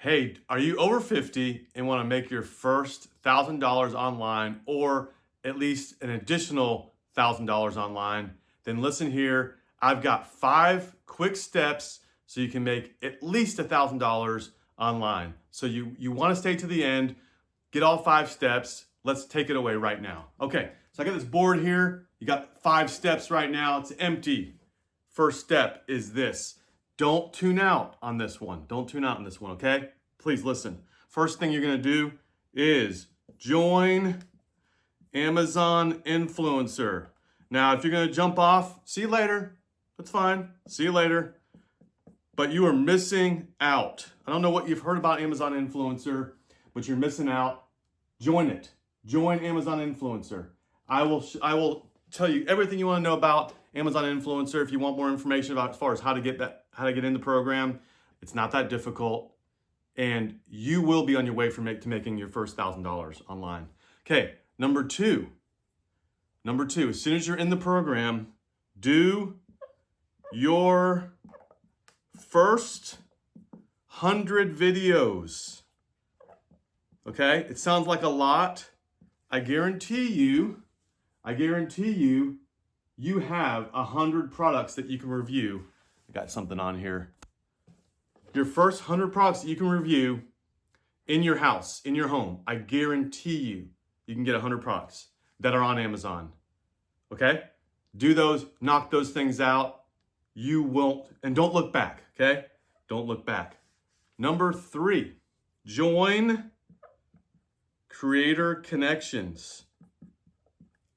Hey, are you over 50 and want to make your first $1,000 online or at least an additional $1,000 online? Then listen here. I've got 5 quick steps so you can make at least $1,000 online. So you want to stay to the end, get all 5 steps. Let's take it away right now. Okay, so I got this board here. You got 5 steps right now. It's empty. First step is this. Don't tune out on this one. Don't tune out on this one, okay? Please listen. First thing you're gonna do is join Amazon Influencer. Now, if you're gonna jump off, see you later. That's fine. See you later. But you are missing out. I don't know what you've heard about Amazon Influencer, but you're missing out. Join it. Join Amazon Influencer. I will tell you everything you want to know about Amazon Influencer. If you want more information about as far as how to get in the program, it's not that difficult, and you will be on your way to making your first $1,000 online. Okay, number two. As soon as you're in the program, do your first 100 videos. Okay, it sounds like a lot. I guarantee you, you have 100 products that you can review. I got something on here. Your first 100 products that you can review in your house, in your home, I guarantee you can get 100 products that are on Amazon. Okay? Do those, knock those things out. You won't, and don't look back, okay? Don't look back. Number 3, join Creator Connections.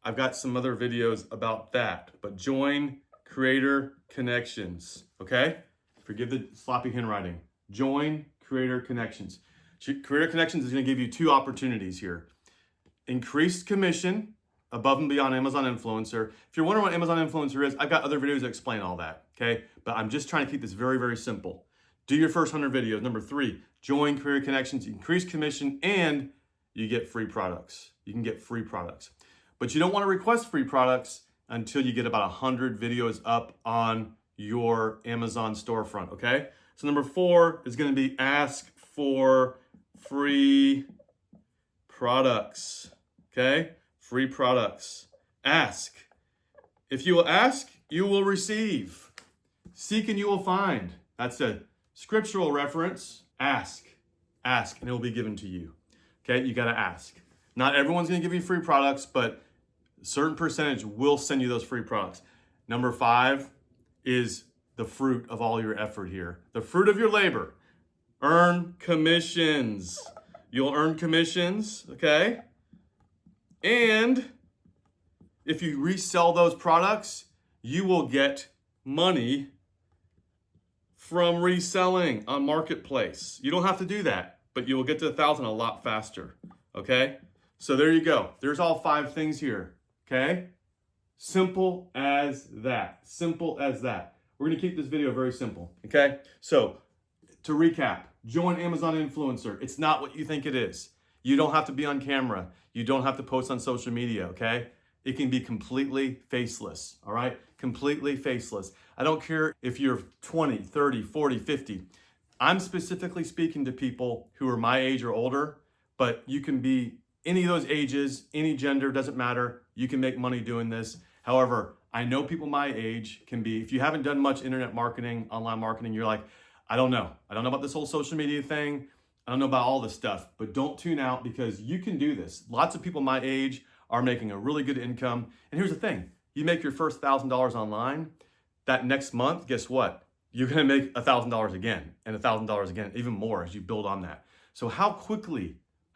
I've got some other videos about that, but join Creator Connections, okay? Forgive the sloppy handwriting. Join Creator Connections. Creator Connections is going to give you 2 opportunities here. Increased commission above and beyond Amazon Influencer. If you're wondering what Amazon Influencer is, I've got other videos that explain all that, okay? But I'm just trying to keep this very, very simple. Do your first 100 videos. Number 3, join Creator Connections, increase commission, and you get free products. You can get free products. But you don't want to request free products until you get about 100 videos up on your Amazon storefront, okay? So number 4 is going to be ask for free products, okay? Free products. Ask. If you will ask, you will receive. Seek and you will find. That's a scriptural reference. Ask, and it will be given to you. Okay, you got to ask. Not everyone's going to give you free products, but a certain percentage will send you those free products. Number 5 is the fruit of all your effort here. The fruit of your labor. Earn commissions. You'll earn commissions, okay? And if you resell those products, you will get money from reselling on Marketplace. You don't have to do that, but you will get to 1,000 a lot faster, okay? So there you go. There's all 5 things here, okay? Simple as that. Simple as that. We're going to keep this video very simple, okay? So to recap, join Amazon Influencer. It's not what you think it is. You don't have to be on camera. You don't have to post on social media, okay? It can be completely faceless, all right? Completely faceless. I don't care if you're 20, 30, 40, 50. I'm specifically speaking to people who are my age or older, but you can be any of those ages, any gender, doesn't matter. You can make money doing this. However, I know people my age can be, if you haven't done much internet marketing, online marketing, you're like, I don't know. I don't know about this whole social media thing. I don't know about all this stuff, but don't tune out because you can do this. Lots of people my age are making a really good income. And here's the thing, you make your first $1,000 online, that next month, guess what? You're gonna make $1,000 again and $1,000 again, even more as you build on that. So how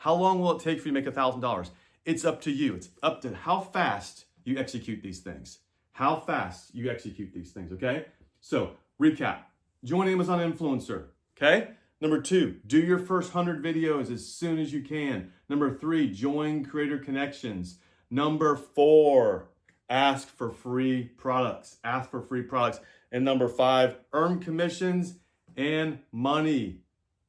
long will it take for you to make $1,000? It's up to you. It's up to how fast you execute these things. How fast you execute these things, okay? So recap, join Amazon Influencer, okay? Number 2, do your first 100 videos as soon as you can. Number 3, join Creator Connections. Number 4, ask for free products. Ask for free products. And number 5, earn commissions and money.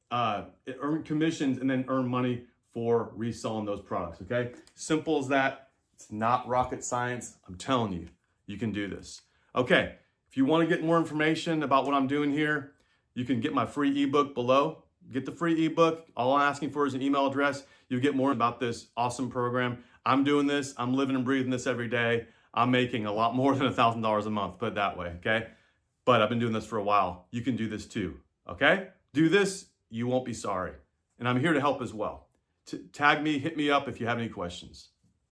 Earn commissions and then earn money for reselling those products, okay? Simple as that. It's not rocket science. I'm telling you, you can do this. Okay, if you want to get more information about what I'm doing here, you can get my free ebook below. Get the free ebook. All I'm asking for is an email address. You'll get more about this awesome program. I'm doing this. I'm living and breathing this every day. I'm making a lot more than $1,000 a month, put it that way, okay? But I've been doing this for a while. You can do this too, okay? Do this, you won't be sorry. And I'm here to help as well. Tag me, hit me up if you have any questions.